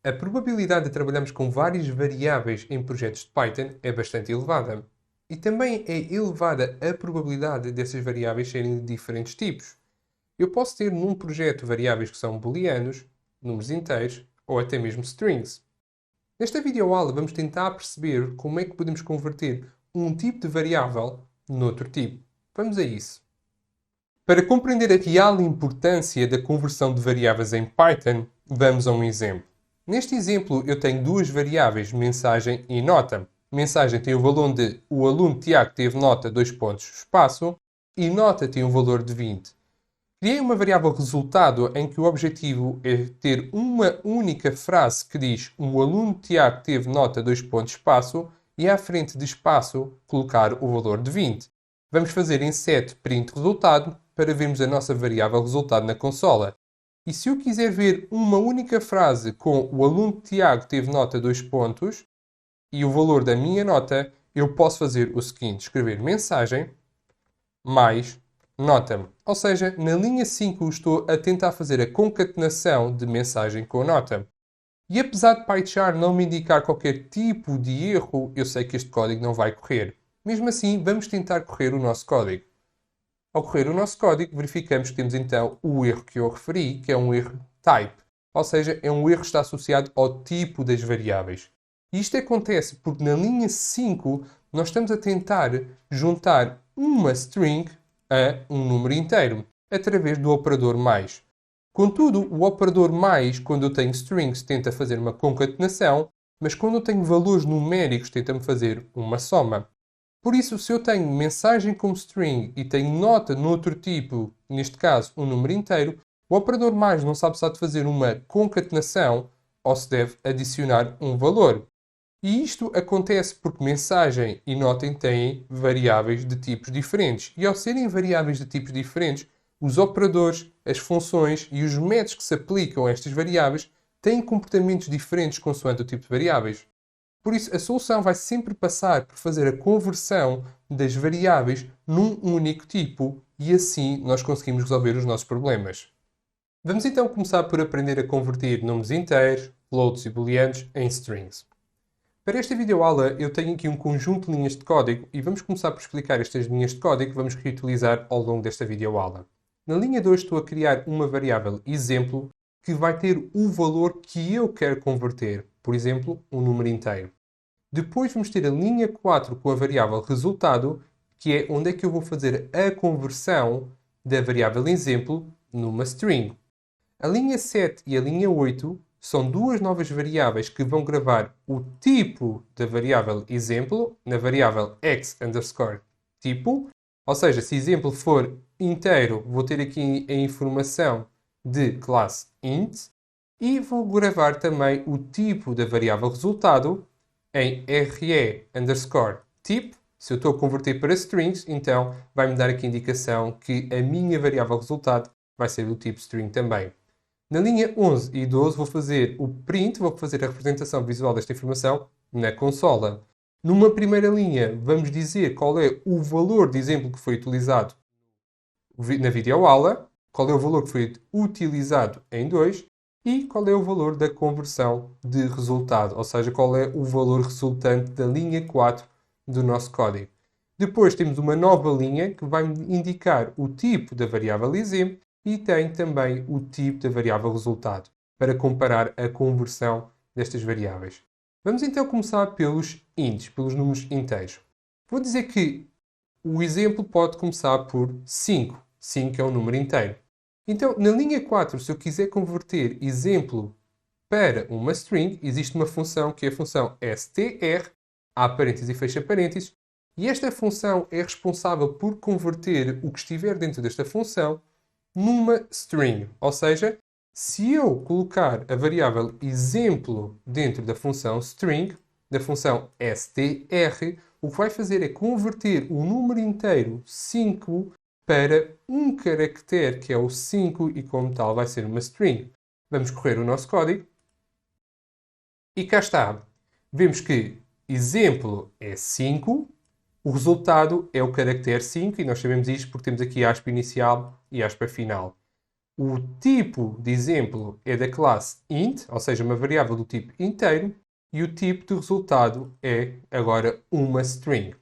A probabilidade de trabalharmos com várias variáveis em projetos de Python é bastante elevada. E também é elevada a probabilidade dessas variáveis serem de diferentes tipos. Eu posso ter num projeto variáveis que são booleanos, números inteiros ou até mesmo strings. Nesta videoaula vamos tentar perceber como é que podemos converter um tipo de variável noutro tipo. Vamos a isso. Para compreender a real importância da conversão de variáveis em Python, vamos a um exemplo. Neste exemplo, eu tenho duas variáveis, mensagem e nota. Mensagem tem o valor de o aluno Tiago teve nota, espaço, e nota tem um valor de 20. Criei uma variável resultado em que o objetivo é ter uma única frase que diz o aluno Tiago teve nota, espaço, e à frente de espaço colocar o valor de 20. Vamos fazer em set print resultado para vermos a nossa variável resultado na consola. E se eu quiser ver uma única frase com o aluno Tiago teve nota, e o valor da minha nota, eu posso fazer o seguinte, escrever mensagem mais nota. Ou seja, na linha 5 estou a tentar fazer a concatenação de mensagem com nota. E apesar de PyChar não me indicar qualquer tipo de erro, eu sei que este código não vai correr. Mesmo assim, vamos tentar correr o nosso código. Ao correr o nosso código, verificamos que temos então o erro que eu referi, que é um erro type. Ou seja, é um erro que está associado ao tipo das variáveis. E isto acontece porque na linha 5 nós estamos a tentar juntar uma string a um número inteiro, através do operador mais. Contudo, o operador mais, quando eu tenho strings, tenta fazer uma concatenação, mas quando eu tenho valores numéricos, tenta-me fazer uma soma. Por isso, se eu tenho mensagem como string e tenho nota noutro tipo, neste caso um número inteiro, o operador mais não sabe se há de fazer uma concatenação ou se deve adicionar um valor. E isto acontece porque mensagem e nota têm variáveis de tipos diferentes. E ao serem variáveis de tipos diferentes, os operadores, as funções e os métodos que se aplicam a estas variáveis têm comportamentos diferentes consoante o tipo de variáveis. Por isso, a solução vai sempre passar por fazer a conversão das variáveis num único tipo e assim nós conseguimos resolver os nossos problemas. Vamos então começar por aprender a converter números inteiros, floats e booleanos em strings. Para esta videoaula eu tenho aqui um conjunto de linhas de código e vamos começar por explicar estas linhas de código que vamos reutilizar ao longo desta videoaula. Na linha 2 estou a criar uma variável exemplo que vai ter o valor que eu quero converter, por exemplo, um número inteiro. Depois vamos ter a linha 4 com a variável resultado, que é onde é que eu vou fazer a conversão da variável exemplo numa string. A linha 7 e a linha 8 são duas novas variáveis que vão gravar o tipo da variável exemplo na variável x underscore tipo. Ou seja, se exemplo for inteiro, vou ter aqui a informação de classe int e vou gravar também o tipo da variável resultado em re underscore tipo. Se eu estou a converter para strings, então vai-me dar aqui a indicação que a minha variável resultado vai ser do tipo string também. Na linha 11 e 12 vou fazer o print, vou fazer a representação visual desta informação na consola. Numa primeira linha, vamos dizer qual é o valor de exemplo que foi utilizado na videoaula, qual é o valor que foi utilizado em 2 e qual é o valor da conversão de resultado, ou seja, qual é o valor resultante da linha 4 do nosso código. Depois temos uma nova linha que vai indicar o tipo da variável exemplo e tem também o tipo da variável resultado, para comparar a conversão destas variáveis. Vamos então começar pelos ints, pelos números inteiros. Vou dizer que o exemplo pode começar por 5. 5 é um número inteiro. Então, na linha 4, se eu quiser converter exemplo para uma string, existe uma função que é a função str, abre parênteses e fecha parênteses, e esta função é responsável por converter o que estiver dentro desta função numa string. Ou seja, se eu colocar a variável exemplo dentro da função string, da função str, o que vai fazer é converter o número inteiro 5 para um caractere que é o 5 e como tal vai ser uma string. Vamos correr o nosso código. E cá está. Vemos que exemplo é 5, o resultado é o caractere 5 e nós sabemos isto porque temos aqui a aspa inicial e a aspa final. O tipo de exemplo é da classe int, ou seja, uma variável do tipo inteiro, e o tipo de resultado é agora uma string.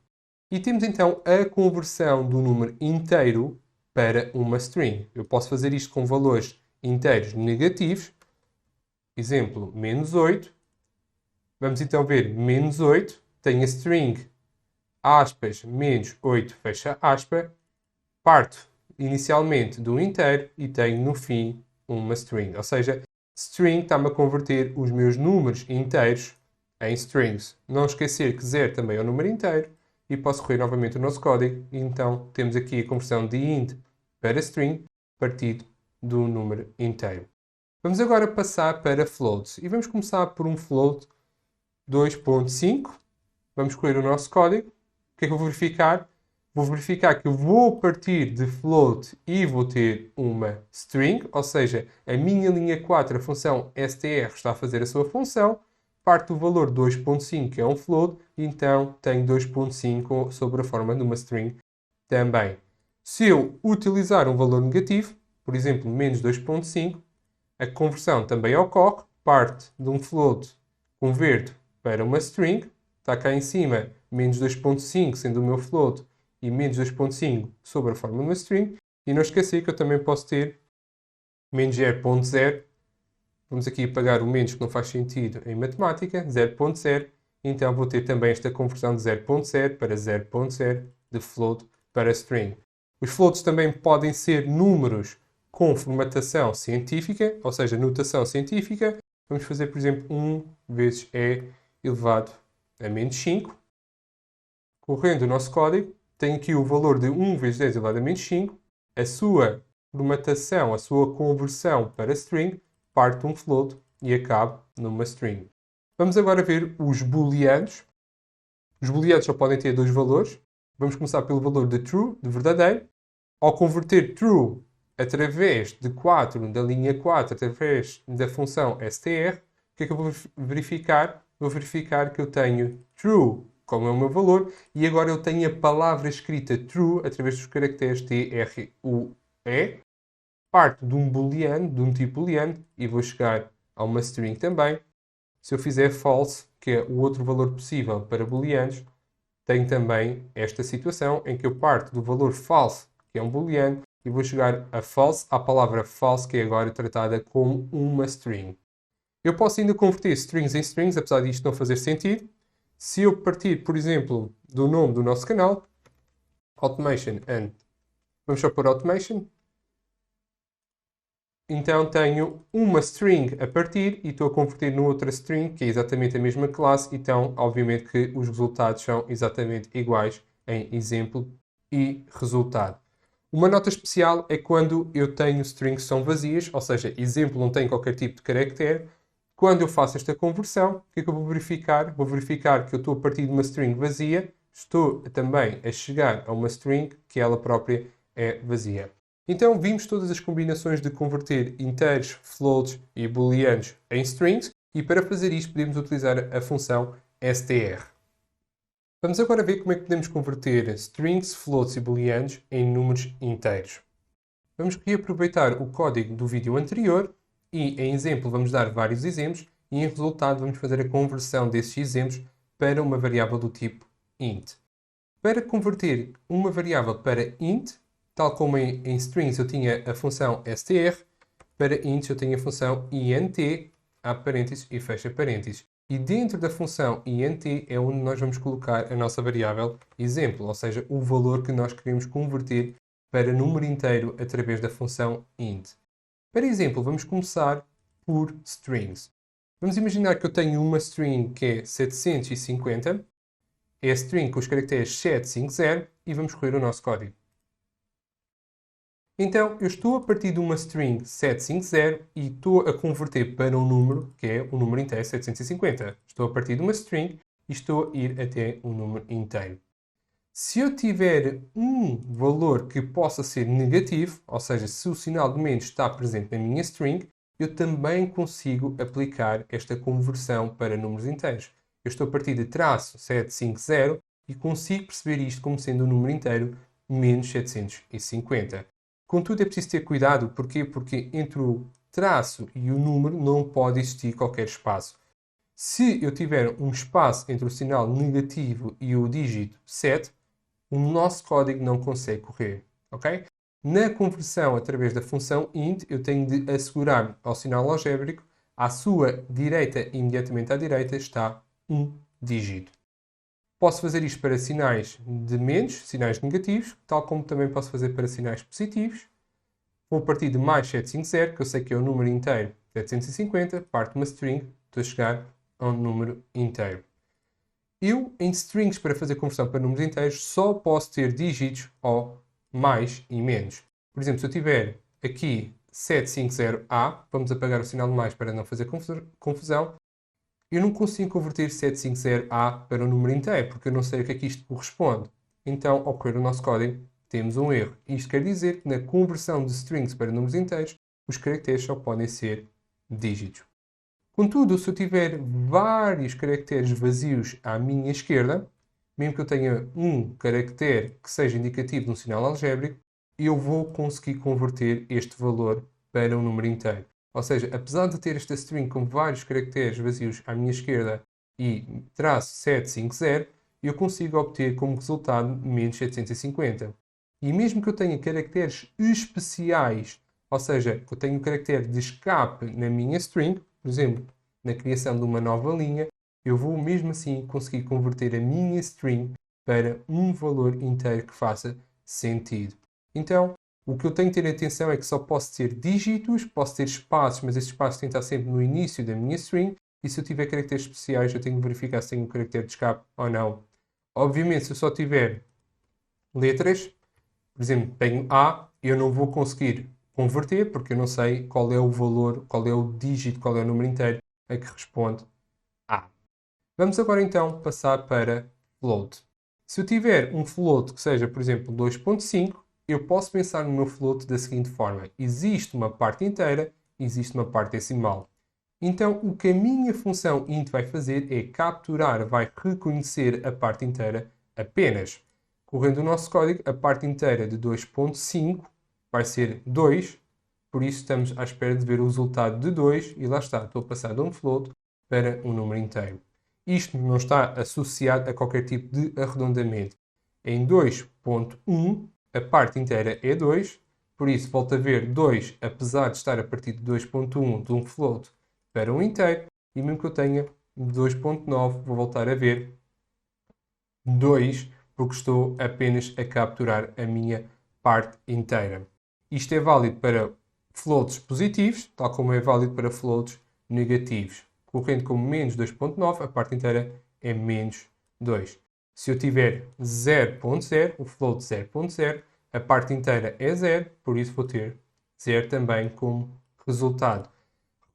E temos então a conversão do número inteiro para uma string. Eu posso fazer isto com valores inteiros negativos. Exemplo, menos 8. Vamos então ver menos 8. Tenho a string aspas, menos 8, fecha aspa. Parto inicialmente do inteiro e tenho no fim uma string. Ou seja, string está-me a converter os meus números inteiros em strings. Não esquecer que 0 também é um número inteiro. E posso correr novamente o nosso código. E então temos aqui a conversão de int para string partido do número inteiro. Vamos agora passar para floats. E vamos começar por um float 2.5. Vamos escolher o nosso código. O que é que eu vou verificar? Vou verificar que eu vou partir de float e vou ter uma string, ou seja, a minha linha 4, a função str, está a fazer a sua função, parte do valor 2.5, que é um float, e então tenho 2.5 sob a forma de uma string também. Se eu utilizar um valor negativo, por exemplo, menos 2.5, a conversão também ocorre, parte de um float, converto para uma string, está cá em cima, menos 2.5 sendo o meu float, e menos 2.5 sobre a forma de uma string. E não esquecer que eu também posso ter menos 0.0. Vamos aqui apagar o menos que não faz sentido em matemática. 0.0. Então vou ter também esta conversão de 0.0 para 0.0 de float para string. Os floats também podem ser números com formatação científica, ou seja, notação científica. Vamos fazer, por exemplo, 1 vezes e elevado a menos 5. Correndo o nosso código, tenho aqui o valor de 1 vezes 10 elevado a menos 5. A sua formatação, a sua conversão para string, parte de um float e acaba numa string. Vamos agora ver os booleanos. Os booleanos só podem ter dois valores. Vamos começar pelo valor de true, de verdadeiro. Ao converter true através de 4, da linha 4, através da função str, o que é que eu vou verificar? Vou verificar que eu tenho true como é o meu valor, e agora eu tenho a palavra escrita true através dos caracteres T, R, U, E, parte de um booleano, de um tipo booleano, e vou chegar a uma string também. Se eu fizer false, que é o outro valor possível para booleanos, tenho também esta situação em que eu parto do valor false, que é um booleano, e vou chegar a false, à palavra false, que é agora tratada como uma string. Eu posso ainda converter strings em strings, apesar disto não fazer sentido. Se eu partir, por exemplo, do nome do nosso canal, Automation and... Vamos só pôr Automation. Então tenho uma string a partir e estou a converter numa outra string, que é exatamente a mesma classe. Então, obviamente que os resultados são exatamente iguais em exemplo e resultado. Uma nota especial é quando eu tenho strings que são vazias, ou seja, exemplo não tem qualquer tipo de caractere. Quando eu faço esta conversão, o que é que eu vou verificar? Vou verificar que eu estou a partir de uma string vazia, estou também a chegar a uma string que ela própria é vazia. Então vimos todas as combinações de converter inteiros, floats e booleanos em strings, e para fazer isto podemos utilizar a função str. Vamos agora ver como é que podemos converter strings, floats e booleanos em números inteiros. Vamos reaproveitar o código do vídeo anterior e, em exemplo, vamos dar vários exemplos e, em resultado, vamos fazer a conversão desses exemplos para uma variável do tipo int. Para converter uma variável para int, tal como em strings eu tinha a função str, para int eu tenho a função int, abre parênteses e fecha parênteses. E dentro da função int é onde nós vamos colocar a nossa variável exemplo, ou seja, o valor que nós queremos converter para número inteiro através da função int. Para exemplo, vamos começar por strings. Vamos imaginar que eu tenho uma string que é 750, é a string com os caracteres 750 e vamos correr o nosso código. Então, eu estou a partir de uma string 750 e estou a converter para um número que é o número inteiro 750. Estou a partir de uma string e estou a ir até um número inteiro. Se eu tiver um valor que possa ser negativo, ou seja, se o sinal de menos está presente na minha string, eu também consigo aplicar esta conversão para números inteiros. Eu estou a partir de traço 750 e consigo perceber isto como sendo um número inteiro menos 750. Contudo, é preciso ter cuidado. Porquê? Porque entre o traço e o número não pode existir qualquer espaço. Se eu tiver um espaço entre o sinal negativo e o dígito 7, o nosso código não consegue correr. Ok? Na conversão através da função int, eu tenho de assegurar ao sinal algébrico, à sua direita, imediatamente à direita, está um dígito. Posso fazer isto para sinais de menos, sinais negativos, tal como também posso fazer para sinais positivos. Vou partir de mais 750, que eu sei que é o número inteiro 750, parte uma string, estou a chegar a um número inteiro. Eu, em strings, para fazer conversão para números inteiros, só posso ter dígitos ou mais e menos. Por exemplo, se eu tiver aqui 750A, vamos apagar o sinal de mais para não fazer confusão, eu não consigo converter 750A para um número inteiro, porque eu não sei o que é que isto corresponde. Então, ao correr o nosso código, temos um erro. Isto quer dizer que na conversão de strings para números inteiros, os caracteres só podem ser dígitos. Contudo, se eu tiver vários caracteres vazios à minha esquerda, mesmo que eu tenha um caractere que seja indicativo de um sinal algébrico, eu vou conseguir converter este valor para um número inteiro. Ou seja, apesar de ter esta string com vários caracteres vazios à minha esquerda e traço 750, eu consigo obter como resultado menos 750. E mesmo que eu tenha caracteres especiais, ou seja, que eu tenha um caractere de escape na minha string, por exemplo, na criação de uma nova linha, eu vou mesmo assim conseguir converter a minha string para um valor inteiro que faça sentido. Então, o que eu tenho que ter atenção é que só posso ter dígitos, posso ter espaços, mas esses espaços têm que estar sempre no início da minha string, e se eu tiver caracteres especiais, eu tenho que verificar se tenho um caractere de escape ou não. Obviamente, se eu só tiver letras, por exemplo, tenho A, eu não vou conseguir converter, porque eu não sei qual é o valor, qual é o dígito, qual é o número inteiro a que responde A. Vamos agora então passar para float. Se eu tiver um float que seja, por exemplo, 2.5, eu posso pensar no meu float da seguinte forma. Existe uma parte inteira, existe uma parte decimal. Então, o que a minha função int vai fazer é capturar, vai reconhecer a parte inteira apenas. Correndo o nosso código, a parte inteira de 2.5 vai ser 2, por isso estamos à espera de ver o resultado de 2 e lá está, estou a passar de um float para um número inteiro. Isto não está associado a qualquer tipo de arredondamento. Em 2.1, a parte inteira é 2, por isso volto a ver 2, apesar de estar a partir de 2.1 de um float para um inteiro, e mesmo que eu tenha 2.9, vou voltar a ver 2, porque estou apenas a capturar a minha parte inteira. Isto é válido para floats positivos, tal como é válido para floats negativos. Correndo como menos 2.9, a parte inteira é menos 2. Se eu tiver 0.0, o float 0.0, a parte inteira é 0, por isso vou ter 0 também como resultado.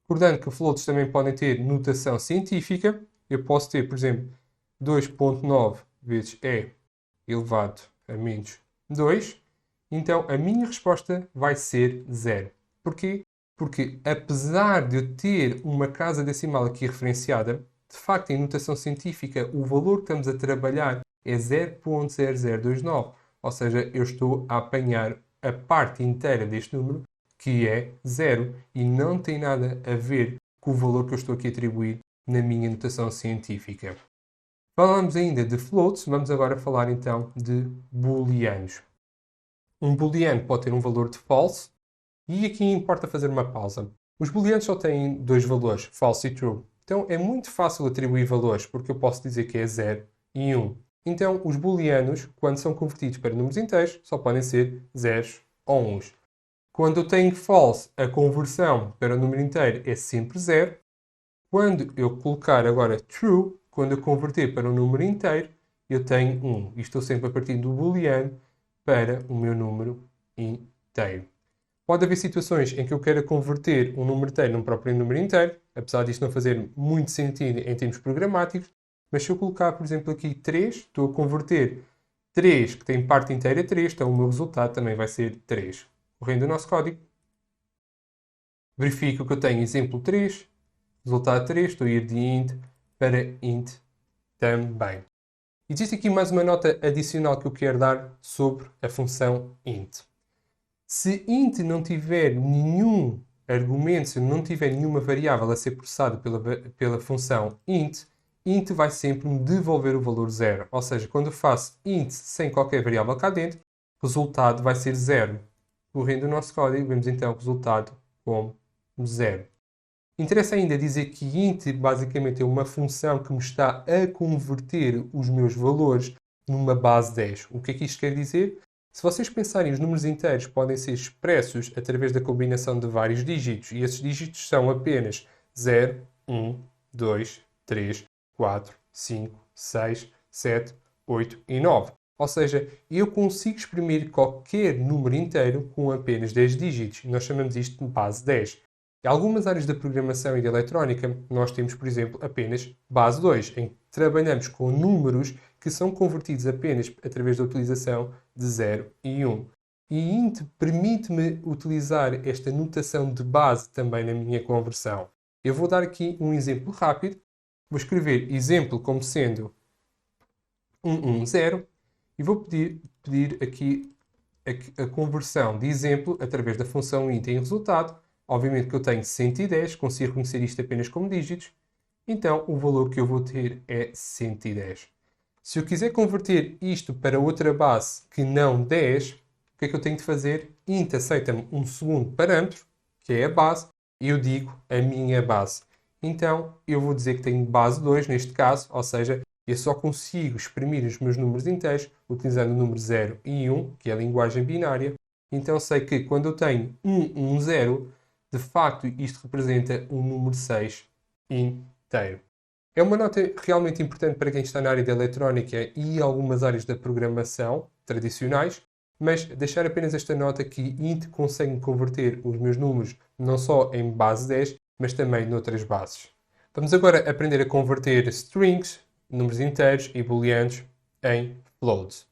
Recordando que floats também podem ter notação científica, eu posso ter, por exemplo, 2.9 vezes e elevado a menos 2, então a minha resposta vai ser 0. Porquê? Porque apesar de eu ter uma casa decimal aqui referenciada, de facto em notação científica o valor que estamos a trabalhar é 0.0029, ou seja, eu estou a apanhar a parte inteira deste número, que é 0, e não tem nada a ver com o valor que eu estou aqui a atribuir na minha notação científica. Falamos ainda de floats, vamos agora falar então de booleanos. Um booleano pode ter um valor de false, e aqui importa fazer uma pausa. Os booleanos só têm dois valores, false e true. Então é muito fácil atribuir valores, porque eu posso dizer que é 0 e 1. Então os booleanos, quando são convertidos para números inteiros, só podem ser zeros ou 1s. Quando eu tenho false, a conversão para o número inteiro é sempre 0. Quando eu colocar agora true, quando eu converter para um número inteiro, eu tenho 1. E estou sempre a partir do booleano para o meu número inteiro. Pode haver situações em que eu queira converter um número inteiro num próprio número inteiro, apesar disto não fazer muito sentido em termos programáticos, mas se eu colocar, por exemplo, aqui 3, estou a converter 3, que tem parte inteira 3, então o meu resultado também vai ser 3. Correndo o nosso código, verifico que eu tenho exemplo 3, resultado 3, estou a ir de int para int também. Existe aqui mais uma nota adicional que eu quero dar sobre a função int. Se int não tiver nenhum argumento, se não tiver nenhuma variável a ser processada pela função int, int vai sempre me devolver o valor 0. Ou seja, quando eu faço int sem qualquer variável cá dentro, o resultado vai ser 0. Correndo o nosso código, vemos então o resultado como 0. Interessa ainda dizer que int basicamente é uma função que me está a converter os meus valores numa base 10. O que é que isto quer dizer? Se vocês pensarem, os números inteiros podem ser expressos através da combinação de vários dígitos, e esses dígitos são apenas 0, 1, 2, 3, 4, 5, 6, 7, 8 e 9. Ou seja, eu consigo exprimir qualquer número inteiro com apenas 10 dígitos. Nós chamamos isto de base 10. Em algumas áreas da programação e da eletrónica, nós temos, por exemplo, apenas base 2, em que trabalhamos com números que são convertidos apenas através da utilização de 0 e 1. E int permite-me utilizar esta notação de base também na minha conversão. Eu vou dar aqui um exemplo rápido. Vou escrever exemplo como sendo 110 e vou pedir aqui a conversão de exemplo através da função int em resultado. Obviamente que eu tenho 110, consigo reconhecer isto apenas como dígitos, então o valor que eu vou ter é 110. Se eu quiser converter isto para outra base que não 10, o que é que eu tenho de fazer? Int aceita-me um segundo parâmetro, que é a base, e eu digo a minha base. Então eu vou dizer que tenho base 2 neste caso, ou seja, eu só consigo exprimir os meus números inteiros utilizando o número 0 e 1, que é a linguagem binária. Então sei que quando eu tenho 110, de facto, isto representa um número 6 inteiro. É uma nota realmente importante para quem está na área da eletrónica e algumas áreas da programação tradicionais, mas deixar apenas esta nota que int consegue converter os meus números não só em base 10, mas também noutras bases. Vamos agora aprender a converter strings, números inteiros e booleanos em floats.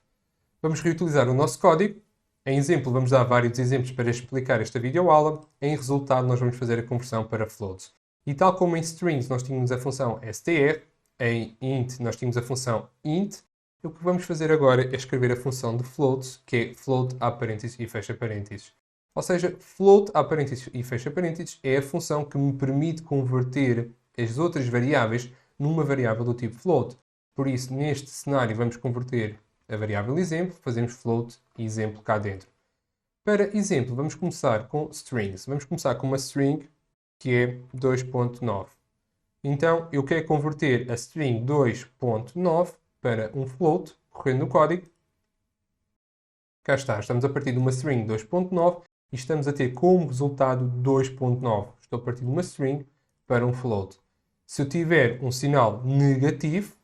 Vamos reutilizar o nosso código. Em exemplo, vamos dar vários exemplos para explicar esta videoaula. Em resultado, nós vamos fazer a conversão para floats. E tal como em strings nós tínhamos a função str, em int nós tínhamos a função int, o que vamos fazer agora é escrever a função de floats, que é float a parênteses e fecha parênteses. Ou seja, float a parênteses e fecha parênteses é a função que me permite converter as outras variáveis numa variável do tipo float. Por isso, neste cenário, vamos converter a variável exemplo, fazemos float e exemplo cá dentro. Para exemplo, vamos começar com strings. Vamos começar com uma string que é 2.9. Então, eu quero converter a string 2.9 para um float, correndo no código. Cá está, estamos a partir de uma string 2.9 e estamos a ter como resultado 2.9. Estou a partir de uma string para um float. Se eu tiver um sinal negativo,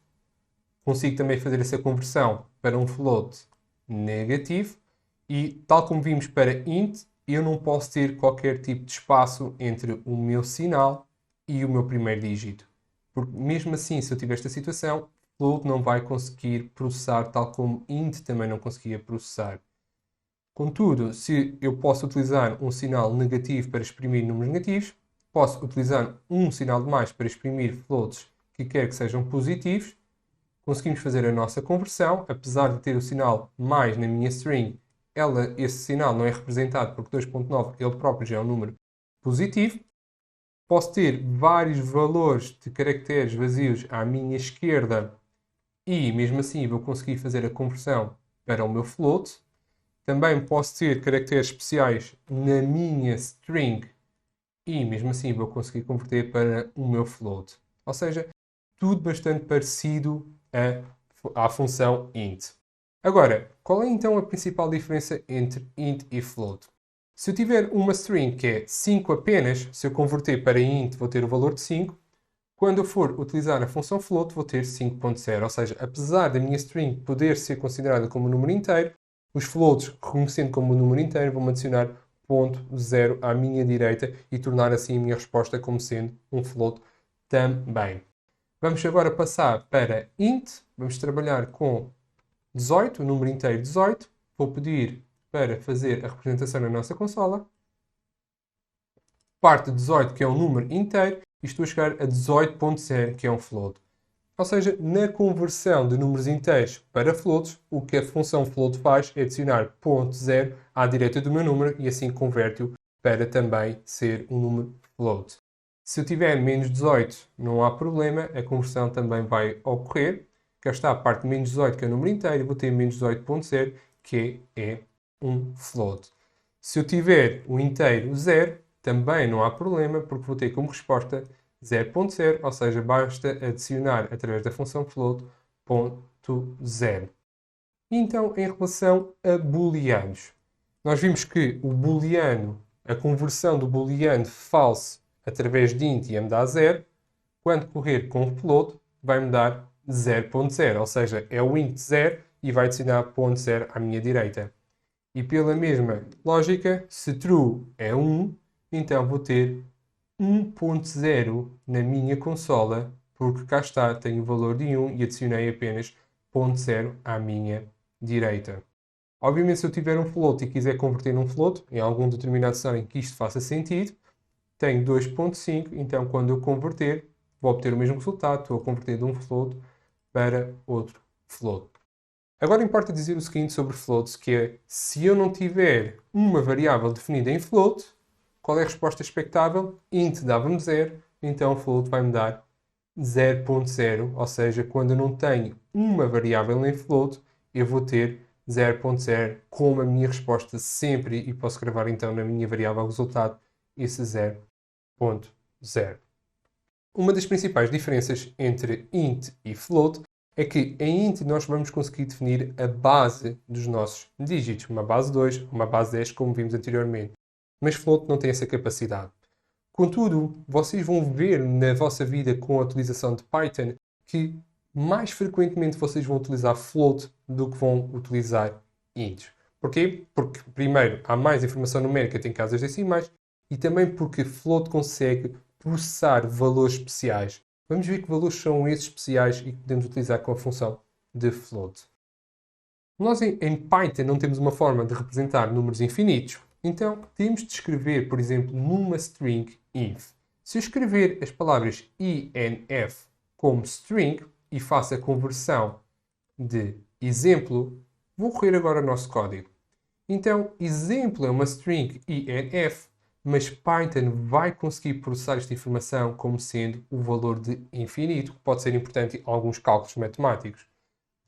consigo também fazer essa conversão para um float negativo e, tal como vimos para int, eu não posso ter qualquer tipo de espaço entre o meu sinal e o meu primeiro dígito. Porque mesmo assim, se eu tiver esta situação, float não vai conseguir processar tal como int também não conseguia processar. Contudo, se eu posso utilizar um sinal negativo para exprimir números negativos, posso utilizar um sinal de mais para exprimir floats que quer que sejam positivos, conseguimos fazer a nossa conversão, apesar de ter o sinal mais na minha string, esse sinal não é representado porque 2.9 ele próprio já é um número positivo. Posso ter vários valores de caracteres vazios à minha esquerda e mesmo assim vou conseguir fazer a conversão para o meu float. Também posso ter caracteres especiais na minha string e mesmo assim vou conseguir converter para o meu float. Ou seja, tudo bastante parecido à função int. Agora, qual é então a principal diferença entre int e float? Se eu tiver uma string que é 5 apenas, se eu converter para int vou ter o valor de 5. Quando eu for utilizar a função float vou ter 5.0. Ou seja, apesar da minha string poder ser considerada como um número inteiro, os floats, reconhecendo como um número inteiro, vão adicionar 0.0 à minha direita e tornar assim a minha resposta como sendo um float também. Vamos agora passar para int. Vamos trabalhar com 18, o número inteiro 18. Vou pedir para fazer a representação na nossa consola. Parte 18, que é um número inteiro, e estou a chegar a 18.0, que é um float. Ou seja, na conversão de números inteiros para floats, o que a função float faz é adicionar ponto .0 à direita do meu número e assim converte-o para também ser um número float. Se eu tiver menos 18, não há problema, a conversão também vai ocorrer. Cá está a parte de menos 18, que é o número inteiro, vou ter menos 18.0, que é um float. Se eu tiver o inteiro 0, também não há problema, porque vou ter como resposta 0.0, ou seja, basta adicionar através da função float ponto .0. Então, em relação a booleanos, nós vimos que o booleano, a conversão do booleano false através de int ia me dar 0, quando correr com float vai-me dar 0.0, ou seja, é o int 0 e vai adicionar ponto .0 à minha direita. E pela mesma lógica, se true é 1, então vou ter 1.0 na minha consola, porque cá está, tenho o valor de 1 e adicionei apenas 0.0 à minha direita. Obviamente, se eu tiver um float e quiser converter num float, em algum determinado cenário em que isto faça sentido, tenho 2.5, então quando eu converter, vou obter o mesmo resultado, estou a converter de um float para outro float. Agora importa dizer o seguinte sobre floats, que é, se eu não tiver uma variável definida em float, qual é a resposta expectável? Int dava-me 0, então float vai-me dar 0.0, ou seja, quando eu não tenho uma variável em float, eu vou ter 0.0 como a minha resposta sempre e posso gravar então na minha variável resultado esse 0.0. Uma das principais diferenças entre int e float é que em int nós vamos conseguir definir a base dos nossos dígitos, uma base 2, uma base 10, como vimos anteriormente. Mas float não tem essa capacidade. Contudo, vocês vão ver na vossa vida com a utilização de Python que mais frequentemente vocês vão utilizar float do que vão utilizar int. Porquê? Porque, primeiro, há mais informação numérica em casas decimais e também porque float consegue processar valores especiais. Vamos ver que valores são esses especiais e que podemos utilizar com a função de float. Nós em Python não temos uma forma de representar números infinitos, então temos de escrever, por exemplo, numa string inf. Se eu escrever as palavras enf como string e faço a conversão de exemplo, vou correr agora ao nosso código. Então, exemplo é uma string enf, mas Python vai conseguir processar esta informação como sendo o valor de infinito, que pode ser importante em alguns cálculos matemáticos.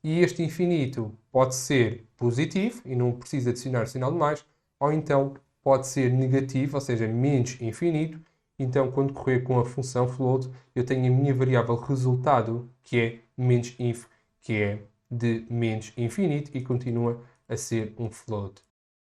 E este infinito pode ser positivo e não precisa adicionar sinal de mais, ou então pode ser negativo, ou seja, menos infinito. Então, quando correr com a função float, eu tenho a minha variável resultado, que é menos inf, que é de menos infinito e continua a ser um float.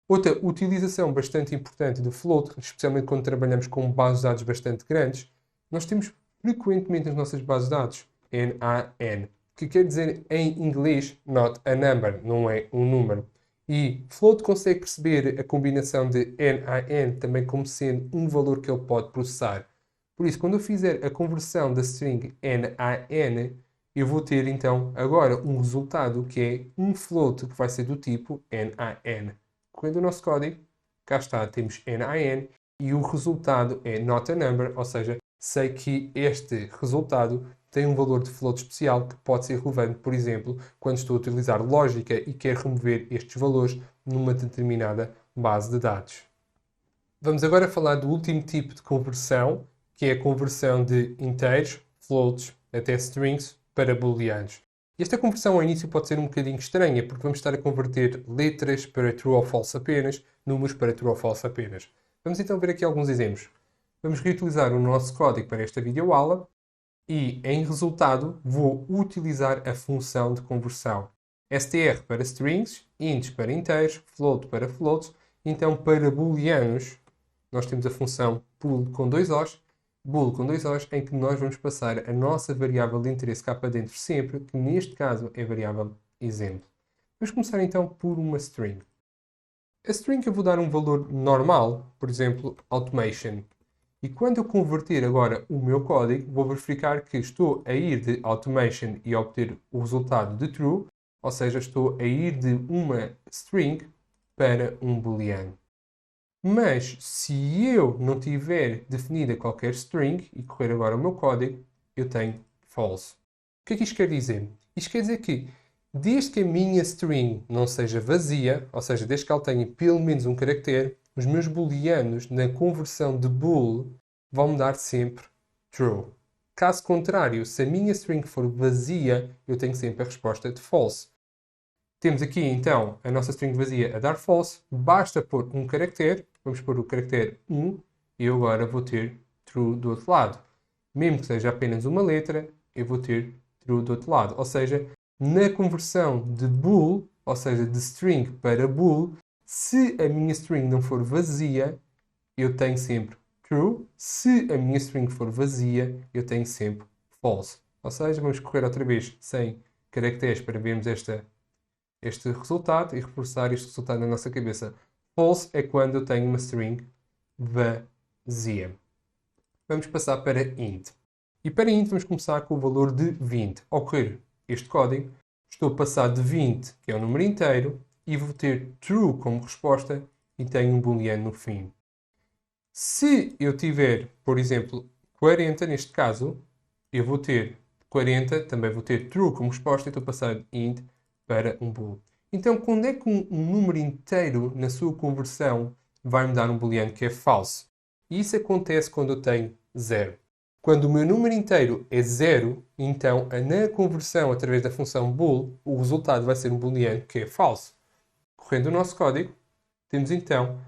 Outra utilização bastante importante do float, especialmente quando trabalhamos com bases de dados bastante grandes, nós temos frequentemente nas nossas bases de dados NaN, que quer dizer em inglês not a number, não é um número. E float consegue perceber a combinação de NaN também como sendo um valor que ele pode processar. Por isso, quando eu fizer a conversão da string NaN, eu vou ter então agora um resultado que é um float que vai ser do tipo NaN. Correndo o nosso código, cá está, temos NaN e o resultado é not a number, ou seja, sei que este resultado tem um valor de float especial que pode ser relevante, por exemplo, quando estou a utilizar lógica e quero remover estes valores numa determinada base de dados. Vamos agora falar do último tipo de conversão, que é a conversão de inteiros, floats, até strings, para booleanos. Esta conversão ao início pode ser um bocadinho estranha, porque vamos estar a converter letras para true ou false apenas, números para true ou false apenas. Vamos então ver aqui alguns exemplos. Vamos reutilizar o nosso código para esta videoaula e, em resultado, vou utilizar a função de conversão. str para strings, int para inteiros, float para floats. Então, para booleanos, nós temos a função bool com dois Os, em que nós vamos passar a nossa variável de interesse cá para dentro sempre, que neste caso é a variável exemplo. Vamos começar então por uma string. A string eu vou dar um valor normal, por exemplo, automation. E quando eu converter agora o meu código, vou verificar que estou a ir de automation e obter o resultado de true, ou seja, estou a ir de uma string para um booleano. Mas se eu não tiver definida qualquer string e correr agora o meu código, eu tenho false. O que é que isto quer dizer? Isto quer dizer que, desde que a minha string não seja vazia, ou seja, desde que ela tenha pelo menos um caractere, os meus booleanos na conversão de bool vão me dar sempre true. Caso contrário, se a minha string for vazia, eu tenho sempre a resposta de false. Temos aqui então a nossa string vazia a dar false, basta pôr um caractere, vamos pôr o caractere 1 e eu agora vou ter true do outro lado. Mesmo que seja apenas uma letra, eu vou ter true do outro lado. Ou seja, na conversão de bool, ou seja, de string para bool, se a minha string não for vazia, eu tenho sempre true. Se a minha string for vazia, eu tenho sempre false. Ou seja, vamos correr outra vez sem caracteres para vermos este resultado e reforçar este resultado na nossa cabeça. False é quando eu tenho uma string vazia. Vamos passar para int. E para int vamos começar com o valor de 20. Ao correr este código, estou a passar de 20, que é o número inteiro, e vou ter true como resposta e tenho um booleano no fim. Se eu tiver, por exemplo, 40 neste caso, eu vou ter 40, também vou ter true como resposta e estou a passar de int para um bool. Então, quando é que um número inteiro na sua conversão vai me dar um booleano que é falso? E isso acontece quando eu tenho 0. Quando o meu número inteiro é 0, então na conversão através da função bool, o resultado vai ser um booleano que é falso. Correndo o nosso código, temos então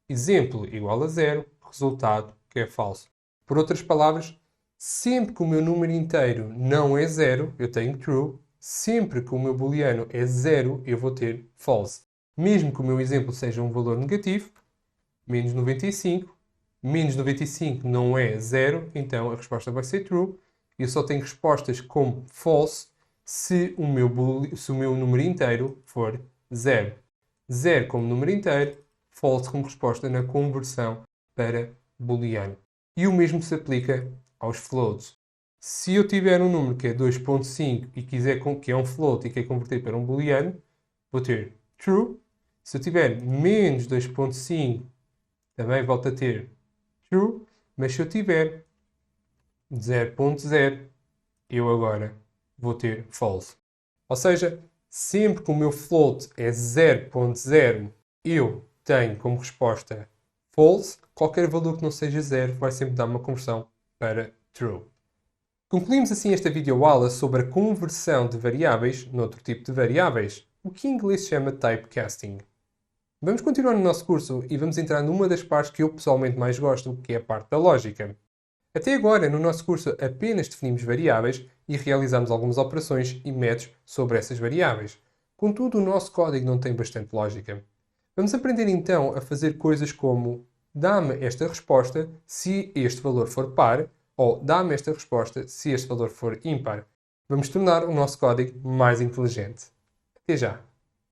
exemplo igual a 0, resultado que é falso. Por outras palavras, sempre que o meu número inteiro não é 0, eu tenho true. Sempre que o meu booleano é 0, eu vou ter false. Mesmo que o meu exemplo seja um valor negativo, menos 95, menos 95 não é 0, então a resposta vai ser true. Eu só tenho respostas como false se o meu número inteiro for 0. 0 como número inteiro, false como resposta na conversão para booleano. E o mesmo se aplica aos floats. Se eu tiver um número que é 2.5 e quiser que é um float e quer converter para um booleano, vou ter true. Se eu tiver menos 2.5, também volto a ter true. Mas se eu tiver 0.0, eu agora vou ter false. Ou seja, sempre que o meu float é 0.0, eu tenho como resposta false. Qualquer valor que não seja 0 vai sempre dar uma conversão para true. Concluímos assim esta videoaula sobre a conversão de variáveis noutro tipo de variáveis, o que em inglês se chama typecasting. Vamos continuar no nosso curso e vamos entrar numa das partes que eu pessoalmente mais gosto, que é a parte da lógica. Até agora, no nosso curso, apenas definimos variáveis e realizamos algumas operações e métodos sobre essas variáveis. Contudo, o nosso código não tem bastante lógica. Vamos aprender então a fazer coisas como dá-me esta resposta se este valor for par, ou dá-me esta resposta se este valor for ímpar. Vamos tornar o nosso código mais inteligente. Até já!